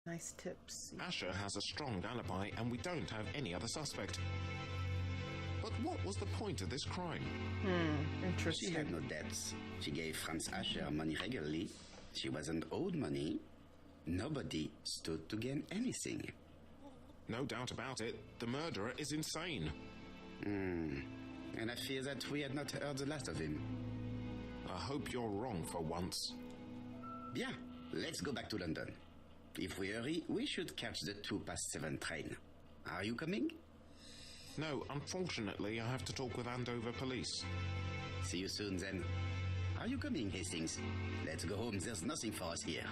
Nice tips. Asher has a strong alibi and we don't have any other suspect. But what was the point of this crime? Interesting. She had no debts. She gave Franz Asher money regularly. She wasn't owed money. Nobody stood to gain anything. No doubt about it, the murderer is insane. And I fear that we had not heard the last of him. I hope you're wrong for once. Bien, let's go back to London. If we hurry, we should catch the 7:02 train. Are you coming? No, unfortunately, I have to talk with Andover police. See you soon, then. Are you coming, Hastings? Let's go home. There's nothing for us here.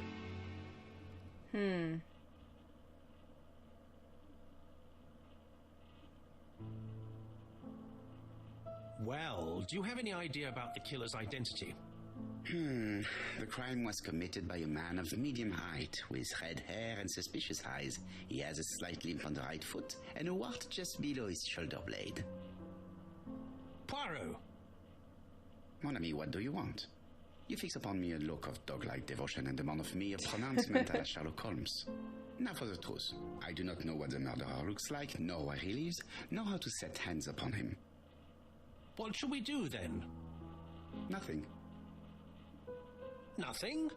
Well, do you have any idea about the killer's identity? The crime was committed by a man of medium height, with red hair and suspicious eyes. He has a slight limp on the right foot, and a wart just below his shoulder blade. Poirot! Mon ami, what do you want? You fix upon me a look of dog-like devotion and demand of me a pronouncement à la Sherlock Holmes. Now for the truth. I do not know what the murderer looks like, nor where he lives, nor how to set hands upon him. What shall we do, then? Nothing. Nothing?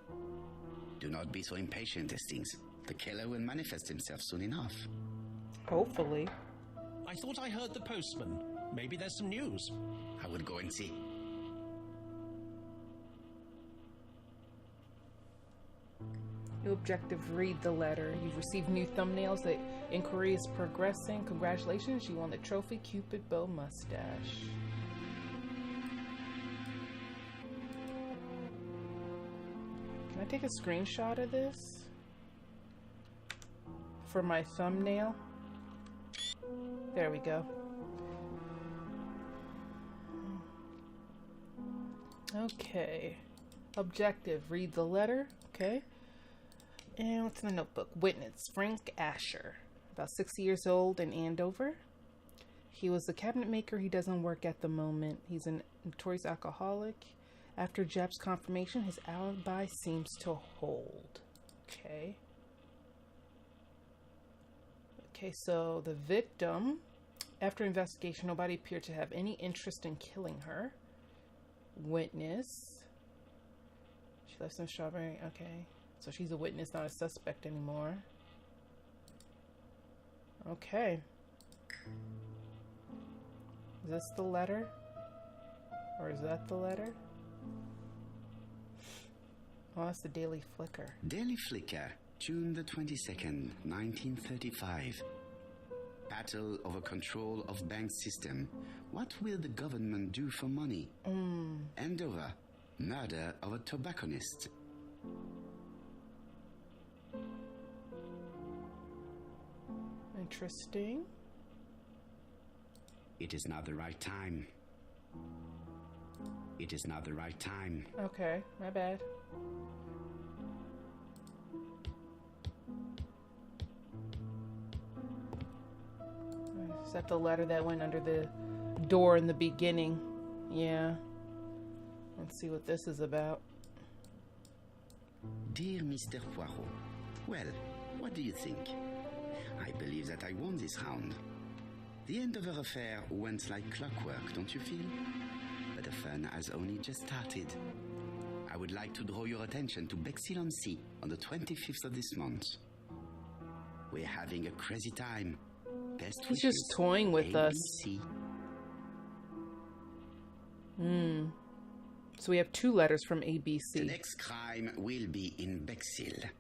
Do not be so impatient, Hastings. The killer will manifest himself soon enough. Hopefully. I thought I heard the postman. Maybe there's some news. I will go and see. New objective, read the letter. You've received new thumbnails. The inquiry is progressing. Congratulations, you won the trophy Cupid Bow mustache. Can I take a screenshot of this for my thumbnail? There we go. Okay. Objective, read the letter. Okay. And what's in the notebook? Witness, Frank Asher, about 60 years old in Andover. He was a cabinet maker. He doesn't work at the moment. He's a notorious alcoholic. After Jeff's confirmation, his alibi seems to hold. Okay. Okay, so the victim, after investigation, nobody appeared to have any interest in killing her. Witness. She left some strawberry. Okay. So she's a witness, not a suspect anymore. Okay. Is this the letter? Or is that the letter? Oh, that's the Daily Flicker. Daily Flicker, June the 22nd, 1935. Battle over control of bank system. What will the government do for money? Andover, murder of a tobacconist. Interesting. It is not the right time. It is not the right time. Okay, my bad. Is that the letter that went under the door in the beginning? Yeah. Let's see what this is about. Dear Mr. Poirot, well, what do you think? I believe that I won this round. The Andover affair went like clockwork, don't you feel? But the fun has only just started. I would like to draw your attention to Bexhill-on-Sea on the 25th of this month. We're having a crazy time. Best He's wishes, just toying with ABC. us. So we have two letters from The ABC. next crime will be in Bexhill.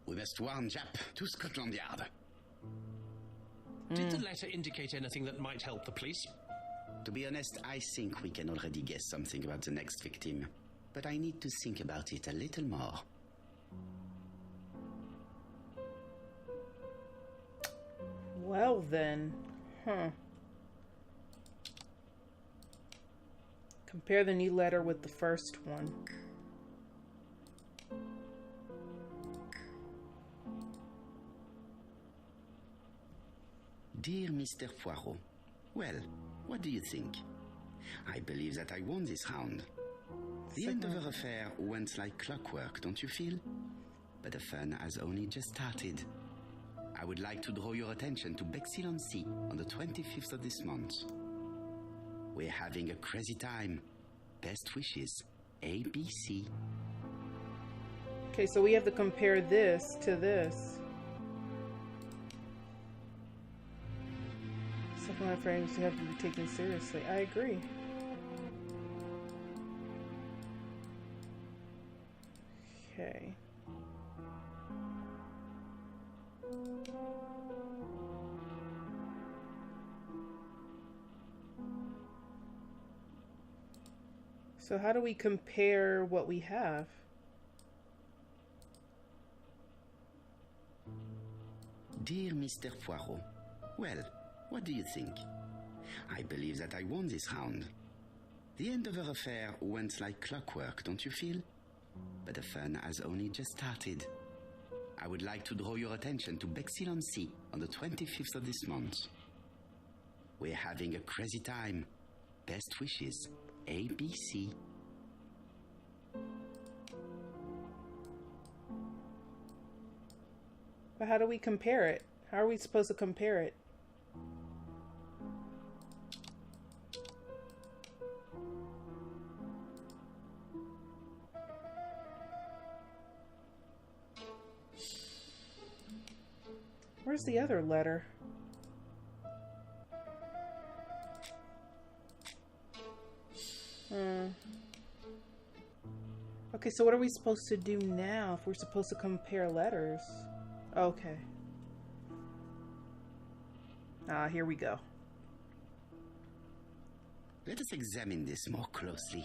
We must warn Jap to Scotland Yard. Did the letter indicate anything that might help the police? To be honest, I think we can already guess something about the next victim. But I need to think about it a little more. Well then. Compare the new letter with the first one. Dear Mr. Poirot, well, what do you think? I believe that I won this round. The Andover affair went like clockwork, don't you feel? but the fun has only just started. I would like to draw your attention to Bexhill-on-Sea on the 25th of this month. We're having a crazy time. Best wishes, ABC. Okay, so we have to compare this to this. Second life ratings have to be taken seriously. I agree. Okay. So how do we compare what we have? Dear Mr. Poirot, well, what do you think? I believe that I won this round. The end of our affair went like clockwork, don't you feel? But the fun has only just started. I would like to draw your attention to Bexhill-on-Sea on the 25th of this month. We're having a crazy time. Best wishes, ABC. But how do we compare it? How are we supposed to compare it? Where's the other letter? Okay, so what are we supposed to do now if we're supposed to compare letters? Okay. Here we go. Let us examine this more closely.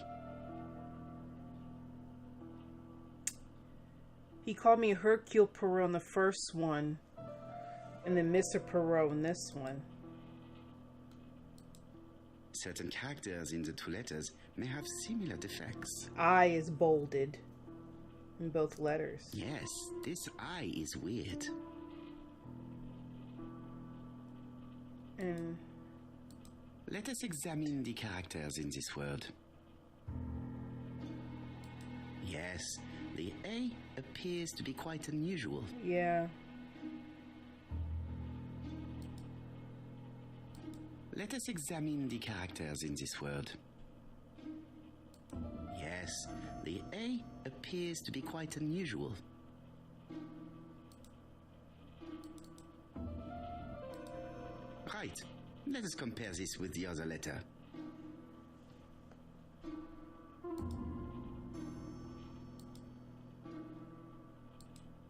He called me Hercule Poirot in the first one, and then Mr. Poirot in this one. Certain characters in the two letters may have similar defects. I is bolded in both letters. Yes, this I is weird. And let us examine the characters in this word. Yes, the A appears to be quite unusual. yeah. Let us examine the characters in this word. Yes, the A appears to be quite unusual. Right. Let us compare this with the other letter.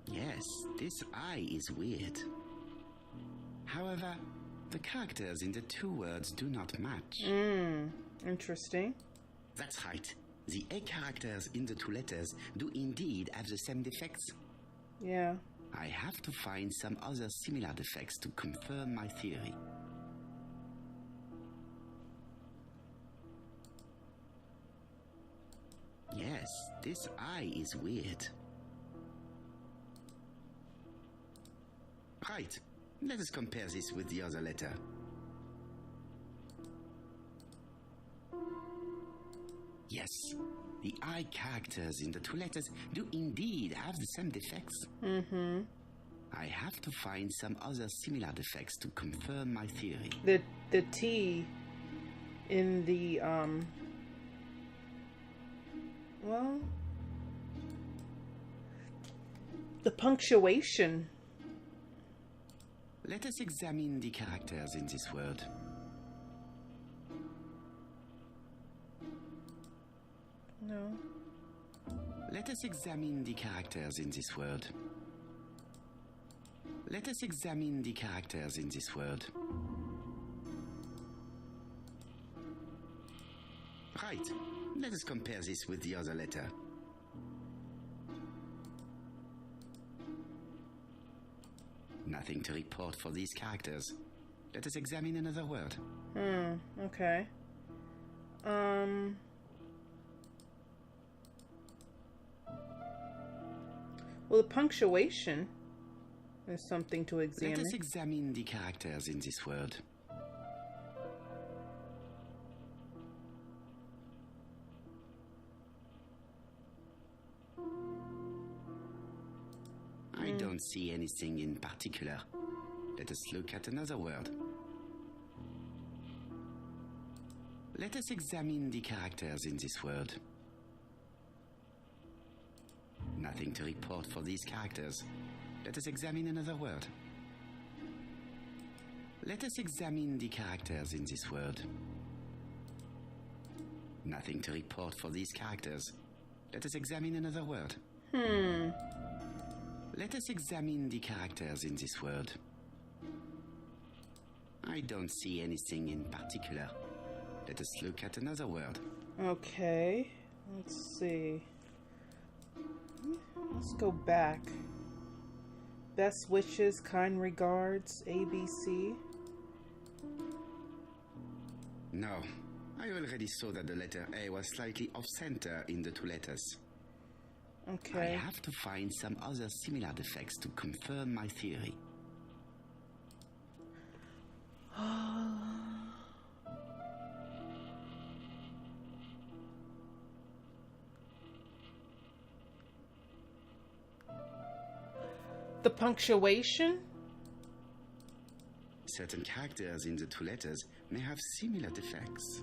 Yes, this I is weird. However, the characters in the two words do not match. Interesting. That's right. The A characters in the two letters do indeed have the same defects. Yeah. I have to find some other similar defects to confirm my theory. Yes, this I is weird. Right. Let us compare this with the other letter. Yes, the I characters in the two letters do indeed have the same defects. I have to find some other similar defects to confirm my theory. The T in the well, the punctuation. Let us examine the characters in this word. No. Let us examine the characters in this word. Let us examine the characters in this word. Right. Let us compare this with the other letter. Nothing to report for these characters. Let us examine another word. Okay. Well, the punctuation is something to examine. Let us examine the characters in this word. don't see anything in particular. Let us look at another word. Let us examine the characters in this word. Nothing to report for these characters. Let us examine another word. Let us examine the characters in this word. Nothing to report for these characters. Let us examine another word. Let us examine the characters in this word. I don't see anything in particular. Let us look at another word. Okay, let's see. Let's go back. Best wishes, kind regards, ABC. No, I already saw that the letter A was slightly off-center in the two letters. Okay. I have to find some other similar defects to confirm my theory. The punctuation? Certain characters in the two letters may have similar defects.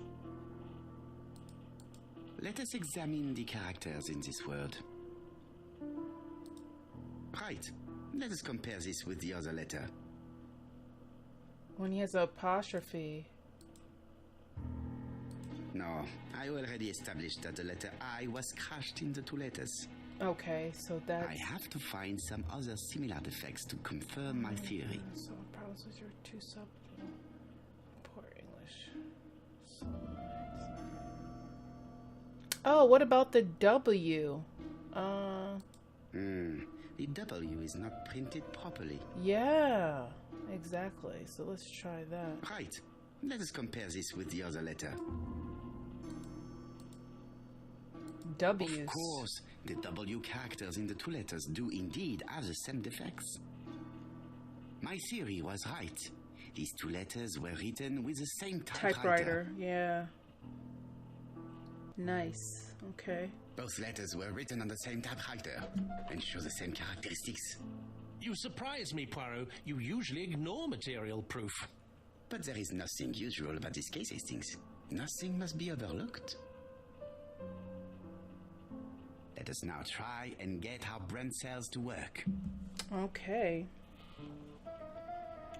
Let us examine the characters in this word. Right. Let us compare this with the other letter. When he has an apostrophe. No, I already established that the letter I was crushed in the two letters. Okay, so that's... I have to find some other similar defects to confirm my theory. So problems with your two sub... Poor English. So... Oh, what about the W? The W is not printed properly. Yeah, exactly. So let's try that. Right. Let us compare this with the other letter. W's. Of course, the W characters in the two letters do indeed have the same defects. My theory was right. These two letters were written with the same typewriter. Yeah. Nice. Okay. Both letters were written on the same typewriter and show the same characteristics. You surprise me, Poirot. You usually ignore material proof. But there is nothing usual about this case, Hastings. Nothing must be overlooked. Let us now try and get our brain cells to work. Okay.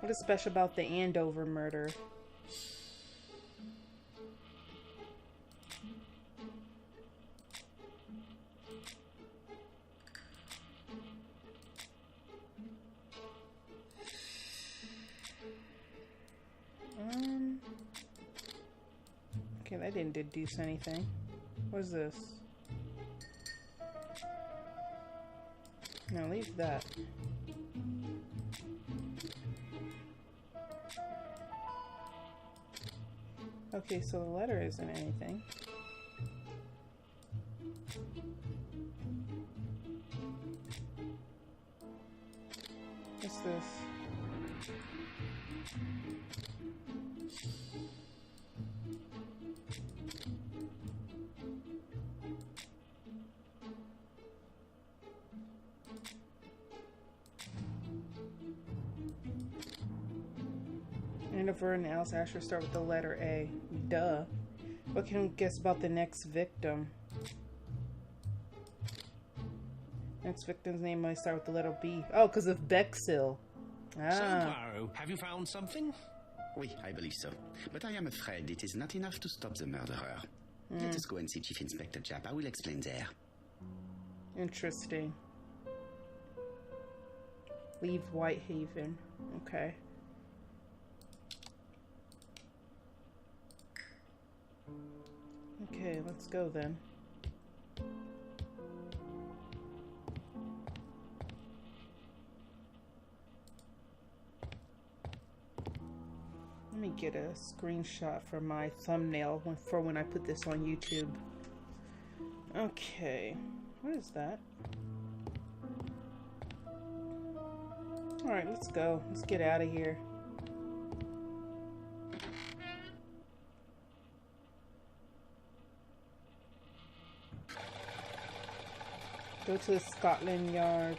What is special about the Andover murder? Okay, that didn't deduce anything. What is this? No, leave that. Okay, so the letter isn't anything. What's this? Andover and Alice Asher start with the letter A. Duh. What can we guess about the next victim? Next victim's name might start with the letter B. Oh, because of Bexhill. So, Poirot, have you found something? Oui, I believe so. But I am afraid it is not enough to stop the murderer. Let us go and see Chief Inspector Japp. I will explain there. Interesting. Leave Whitehaven. Okay. Okay, let's go then. Let me get a screenshot for my thumbnail for when I put this on YouTube. Okay, what is that? Alright, let's go. Let's get out of here. Go to the Scotland Yard.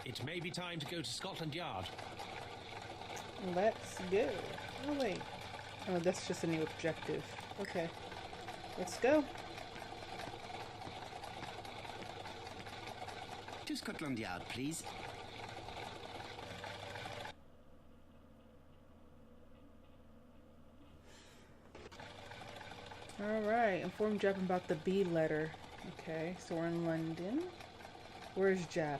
It may be time to go to Scotland Yard. Let's go. Oh, wait. Oh, that's just a new objective. Okay. Let's go. To Scotland Yard, please. Alright, inform Jap about the B letter. Okay, so we're in London. Where's Jap?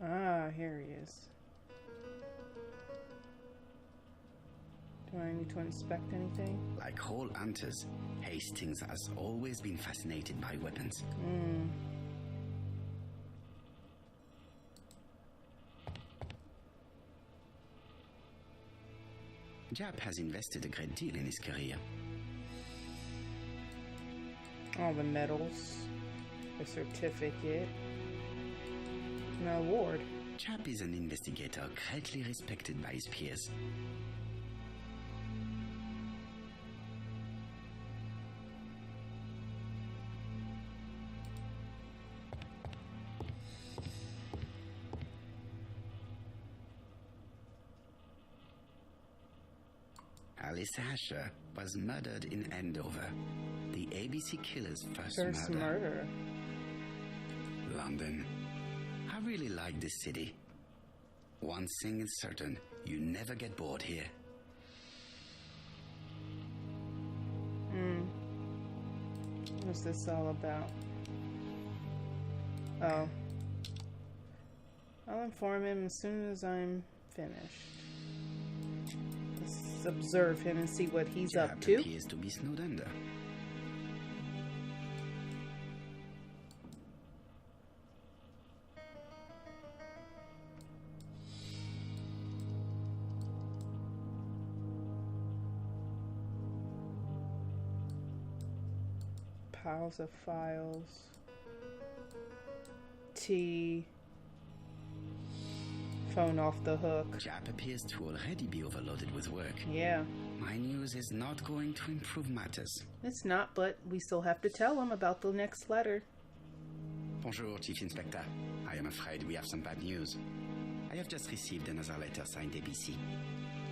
Ah, here he is. Do I need to inspect anything? Like all hunters, Hastings has always been fascinated by weapons. Jap has invested a great deal in his career. All the medals, a certificate, an award. Jap is an investigator greatly respected by his peers. Alice Asher was murdered in Andover. The ABC killer's first murder. London. I really like this city. One thing is certain, you never get bored here. What's this all about? Oh. I'll inform him as soon as I'm finished. Let's observe him and see what he's Jap up to. appears to be snowed under. Piles of files. T. Phone off the hook. Jap appears to already be overloaded with work. Yeah. My news is not going to improve matters. It's not, but we still have to tell him about the next letter. Bonjour, Chief Inspector. I am afraid we have some bad news. I have just received another letter signed ABC.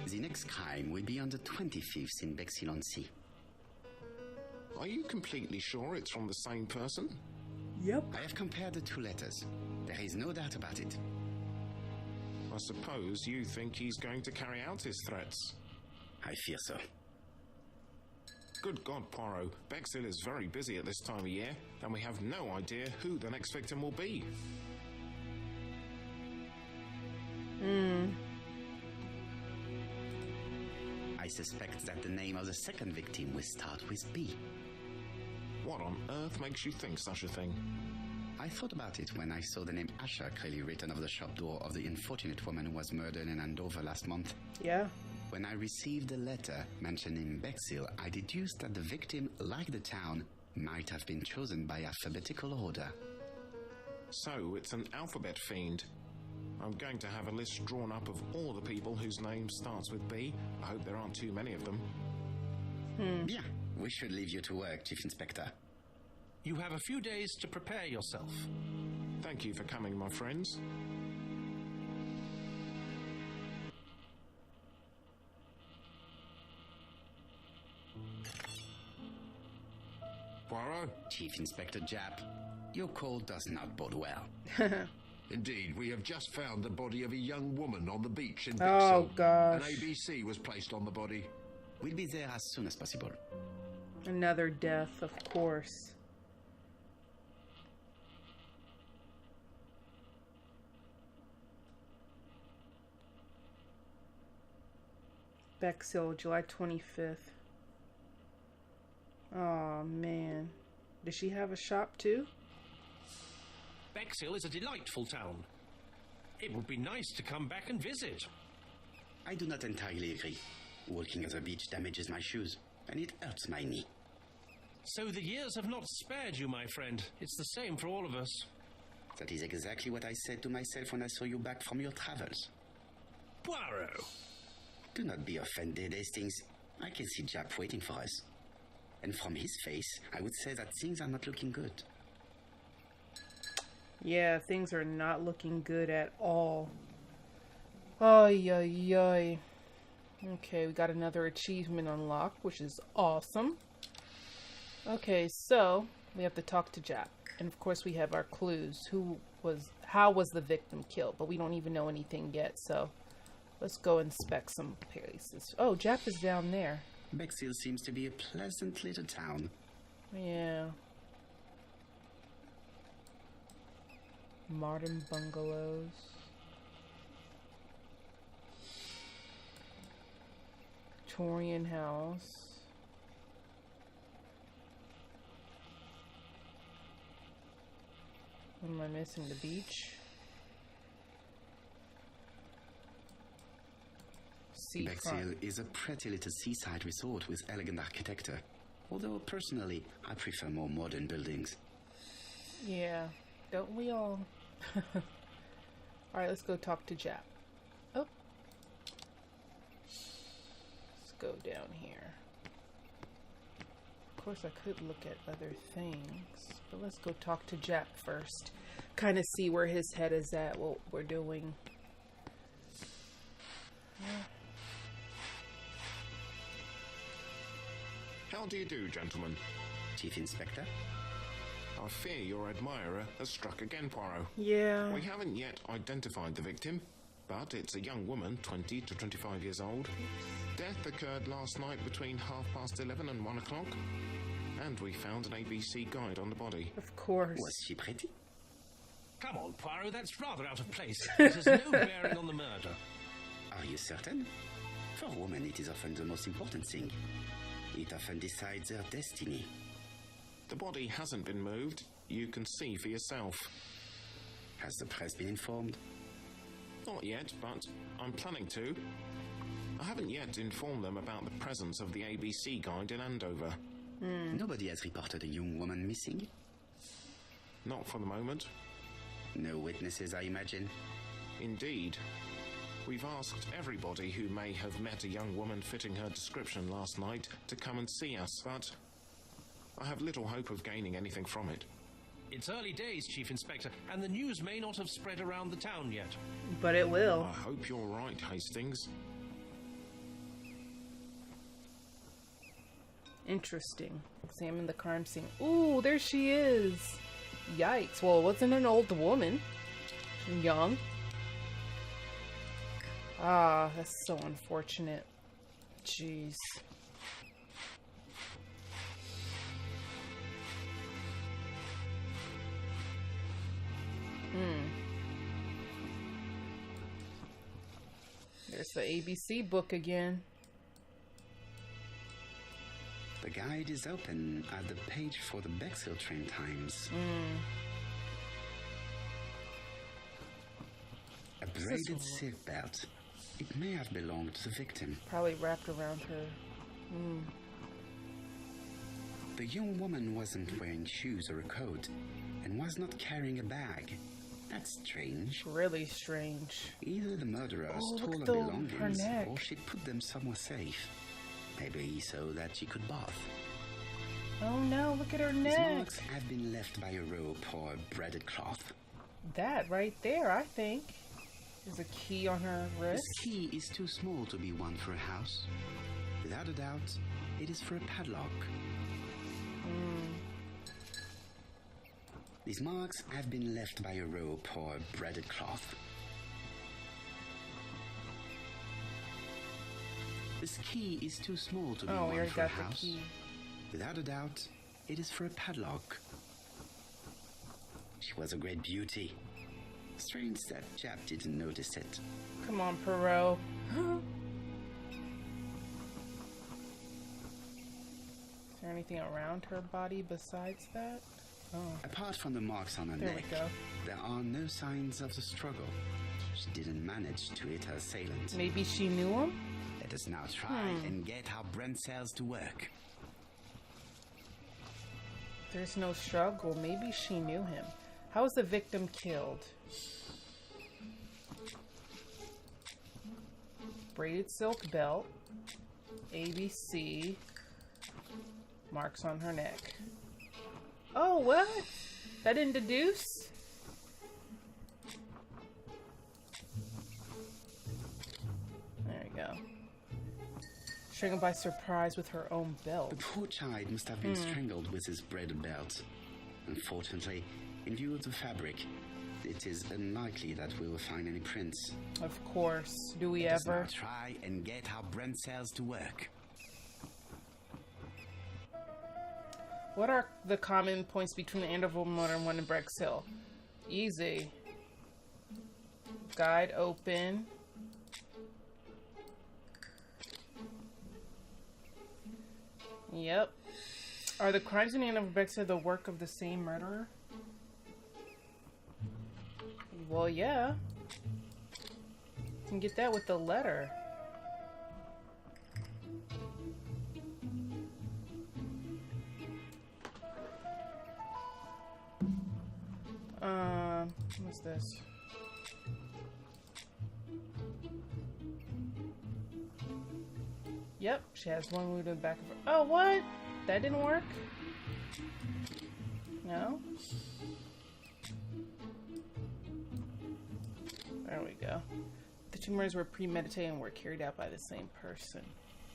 The next crime will be on the 25th in Bexhill-on-Sea. Are you completely sure it's from the same person? Yep. I have compared the two letters. There is no doubt about it. I suppose you think he's going to carry out his threats. I fear so. Good God, Poirot. Bexhill is very busy at this time of year, and we have no idea who the next victim will be. I suspect that the name of the second victim will start with B. What on earth makes you think such a thing? I thought about it when I saw the name Asher clearly written over the shop door of the unfortunate woman who was murdered in Andover last month. Yeah. When I received a letter mentioning Bexhill, I deduced that the victim, like the town, might have been chosen by alphabetical order. So, it's an alphabet fiend. I'm going to have a list drawn up of all the people whose name starts with B. I hope there aren't too many of them. Bien, we should leave you to work, Chief Inspector. You have a few days to prepare yourself. Thank you for coming, my friends. Poirot? Chief Inspector Jap, your call does not bode well. Indeed, we have just found the body of a young woman on the beach in Oh, Bexhill. gosh. An ABC was placed on the body. We'll be there as soon as possible. Another death, of course. Bexhill, July 25th. Oh, man. Does she have a shop, too? Bexhill is a delightful town. It would be nice to come back and visit. I do not entirely agree. Walking on the beach damages my shoes, and it hurts my knee. So the years have not spared you, my friend. It's the same for all of us. That is exactly what I said to myself when I saw you back from your travels. Poirot! Do not be offended, Hastings. I can see Jap waiting for us. And from his face, I would say that things are not looking good. Yeah, things are not looking good at all. Ay, ay, ay. Okay, we got another achievement unlocked, which is awesome. Okay, so we have to talk to Jap. And of course we have our clues. How was the victim killed? But we don't even know anything yet, so let's go inspect some places. Oh, Jap is down there. Bexhill seems to be a pleasant little town. Yeah. Modern bungalows. Victorian house. What am I missing? The beach? Bexhill is a pretty little seaside resort with elegant architecture. Although, personally, I prefer more modern buildings. Yeah, don't we all? Alright, let's go talk to Jap. Oh. Let's go down here. Of course, I could look at other things, but let's go talk to Jap first. Kind of see where his head is at, what we're doing. How do you do, gentlemen? Chief Inspector? I fear your admirer has struck again, Poirot. Yeah. We haven't yet identified the victim, but it's a young woman, 20 to 25 years old. Death occurred last night between 11:30 and 1 o'clock, and we found an ABC guide on the body. Of course. Was she pretty? Come on, Poirot, that's rather out of place. It has no bearing on the murder. Are you certain? For women, it is often the most important thing. It often decides their destiny. The body hasn't been moved. You can see for yourself. Has the press been informed? Not yet, but I'm planning to. I haven't yet informed them about the presence of the ABC guide in Andover. Nobody has reported a young woman missing? Not for the moment. No witnesses, I imagine? Indeed. We've asked everybody who may have met a young woman fitting her description last night to come and see us, but I have little hope of gaining anything from it. It's early days, Chief Inspector, and the news may not have spread around the town yet. But it will. I hope you're right, Hastings. Interesting. Examine the crime scene. Ooh, there she is. Yikes. Well, it wasn't an old woman. Young. Ah, that's so unfortunate. Jeez. There's the ABC book again. The guide is open at the page for the Bexhill train times. A braided silk belt. It may have belonged to the victim. Probably wrapped around her. The young woman wasn't wearing shoes or a coat and was not carrying a bag. That's strange. Really strange. Either the murderer Oh, stole look her at her belongings neck. or she put them somewhere safe. Maybe so that she could bath. Oh no, look at her These neck. marks have been left by a rope or a braided cloth. That right there, I think. There's a key on her wrist. This key is too small to be one for a house. Without a doubt, it is for a padlock. These marks have been left by a rope or a braided cloth. This key is too small to be Oh, we one already for a got the house. key. Without a doubt, it is for a padlock. She was a great beauty. Strange that Jap didn't notice it. Come on, Perot. Is there anything around her body besides that? Oh, Apart from the marks on her there we neck, go. there are no signs of the struggle. She didn't manage to hit her assailant. Maybe she knew him? Let us now try and get our brain cells to work. There's no struggle. Maybe she knew him. How was the victim killed? Braided silk belt. ABC. Marks on her neck. Oh, what? That didn't deduce? There we go. Strangled by surprise with her own belt. The poor child must have been strangled with his braided belt. Unfortunately, in view of the fabric, it is unlikely that we will find any prints. Of course. Do we Let us ever? now try and get our brain cells to work. What are the common points between the Andover Modern one and Brex Hill? Easy. Guide open. Yep. Are the crimes in Andover Brex Hill the work of the same murderer? Well, yeah. You can get that with the letter. What's this? Yep, she has one wound in the back of her. Oh, what? That didn't work? No? There we go. The two murders were premeditated and were carried out by the same person.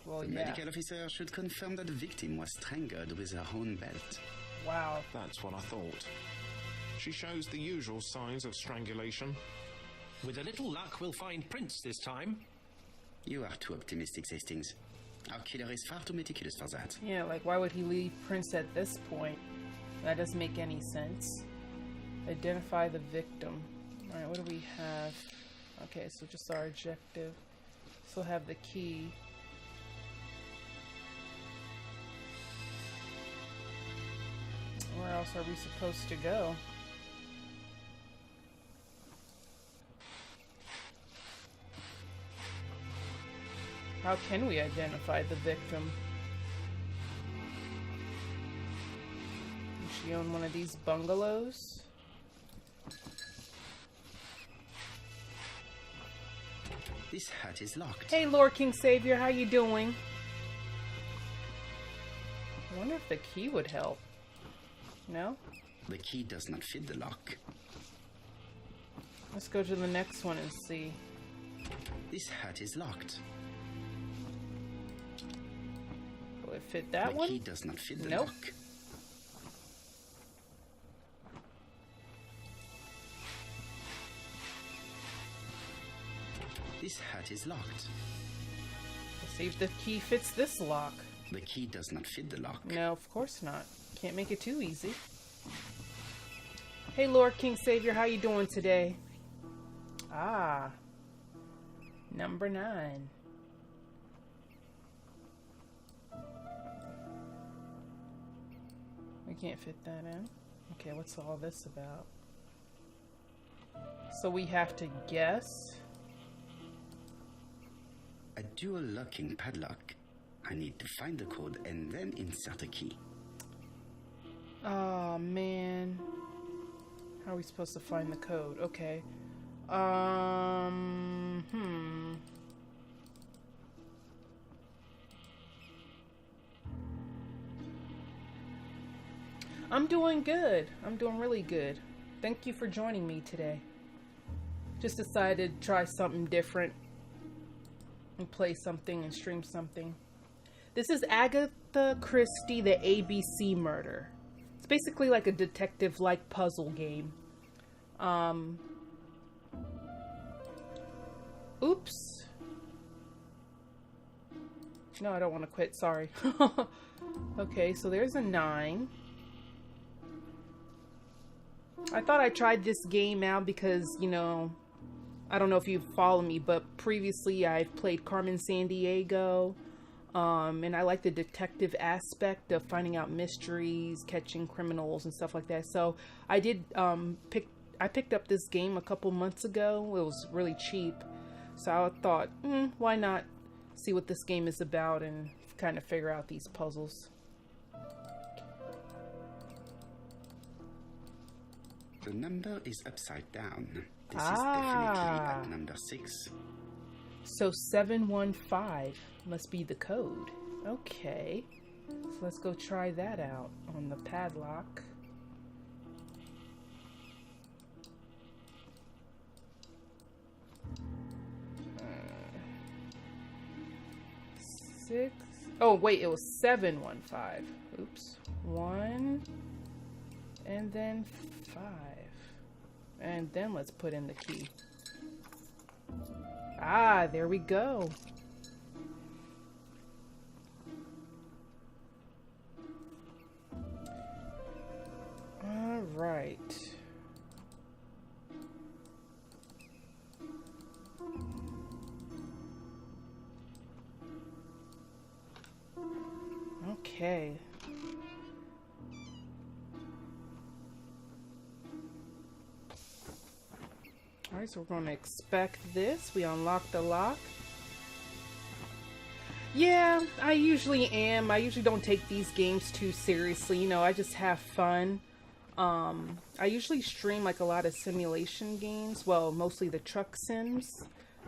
Well, The yeah. medical officer should confirm that the victim was strangled with her own belt. Wow. That's what I thought. She shows the usual signs of strangulation. With a little luck, we'll find prints this time. You are too optimistic, Hastings. Our killer is far too meticulous for that. Yeah, like why would he leave prints at this point? That doesn't make any sense. Identify the victim. Alright, what do we have? Okay, so just our objective. Still have the key. Where else are we supposed to go? How can we identify the victim? Does she own one of these bungalows? This hut is locked. Hey, Lord King Savior, how you doing? I wonder if the key would help. No? The key does not fit the lock. Let's go to the next one and see. This hut is locked. Will it fit that the one? key does not fit the Nope. lock. This hut is locked. Let's see if the key fits this lock. The key does not fit the lock. No, of course not. Can't make it too easy. Hey, Lord King Savior, how you doing today? Ah. Number 9. We can't fit that in. Okay, what's all this about? So we have to guess. A dual locking padlock. I need to find the code and then insert a key. Oh, man. How are we supposed to find the code? Okay. I'm doing good. I'm doing really good. Thank you for joining me today. Just decided to try something different and play something and stream something. This is Agatha Christie, the ABC Murder. It's basically like a detective-like puzzle game. Oops. No, I don't want to quit. Sorry. Okay, so there's a 9. I thought I tried this game out because, you know, I don't know if you follow me, but previously I've played Carmen Sandiego. And I like the detective aspect of finding out mysteries, catching criminals and stuff like that. So I did I picked up this game a couple months ago. It was really cheap. So I thought, why not see what this game is about and kind of figure out these puzzles. The number is upside down. This is definitely at number 6. So 715 must be the code. Okay. So let's go try that out on the padlock. Six. Oh, wait, it was 715. Oops. 1. And then 5. And then let's put in the key. Ah, there we go. All right. Okay. Alright, so we're going to expect this. We unlock the lock. Yeah, I usually am. I usually don't take these games too seriously. You know, I just have fun. I usually stream like a lot of simulation games. Well, mostly the truck sims.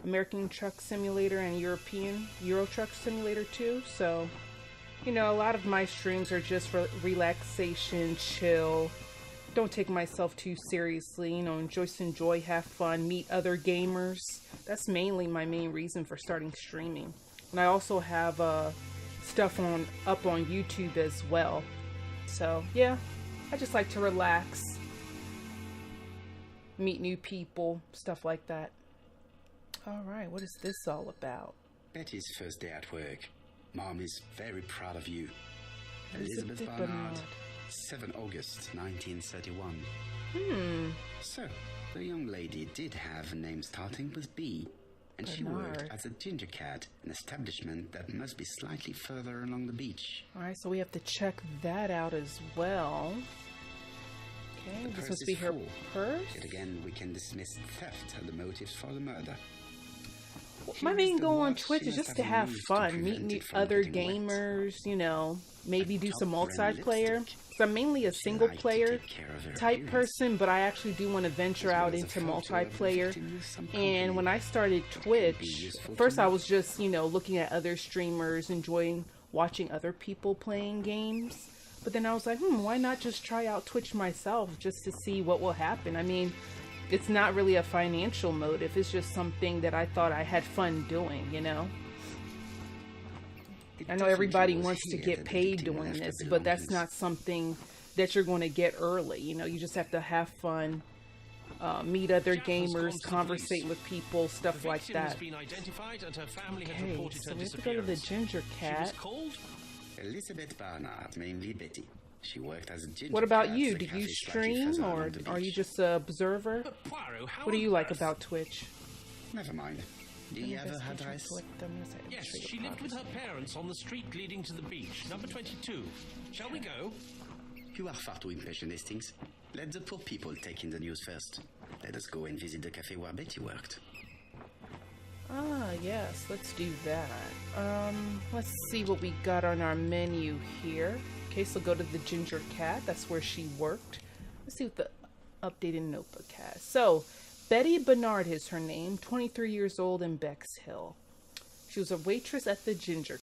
American Truck Simulator and European Euro Truck Simulator too. So, you know, a lot of my streams are just for relaxation, chill. Don't take myself too seriously, you know, just enjoy, have fun, meet other gamers. That's mainly my main reason for starting streaming. And I also have stuff up on YouTube as well. So, yeah, I just like to relax, meet new people, stuff like that. All right, what is this all about? Betty's first day at work. Mom is very proud of you. Elizabeth Barnard. 7 August 1931. So, the young lady did have a name starting with B, and she worked as a ginger cat, an establishment that must be slightly further along the beach. Alright, so we have to check that out as well. Okay, this must be her purse. Yet again, we can dismiss theft as the motives for the murder. My main goal on Twitch is just to have fun, meet new other gamers, you know, maybe do some multiplayer. So I'm mainly a single player type person, but I actually do want to venture out into multiplayer. And when I started Twitch, first I was just, you know, looking at other streamers, enjoying watching other people playing games. But then I was like, why not just try out Twitch myself just to see what will happen? I mean, it's not really a financial motive. It's just something that I thought I had fun doing, you know? I know everybody wants to get paid doing this, but that's not something that you're going to get early. You know, you just have to have fun, meet other gamers, conversate with people, stuff like that. Okay, so we have to go to the ginger cat. Elizabeth Barnard, mainly Betty. She worked as a ginger What about cat, you? Do you stream, or are you just an observer? What do you like about Twitch? Never mind. Do you have her address? Yes, she lived with her parents on the street leading to the beach, number 22. Shall we go? You are far too impatient, Hastings. Let the poor people take in the news first. Let us go and visit the cafe where Betty worked. Ah, yes, let's do that. Let's see what we got on our menu here. Okay, so go to the ginger cat. That's where she worked. Let's see what the updated notebook has. So, Betty Barnard is her name, 23 years old in Bexhill. She was a waitress at the Ginger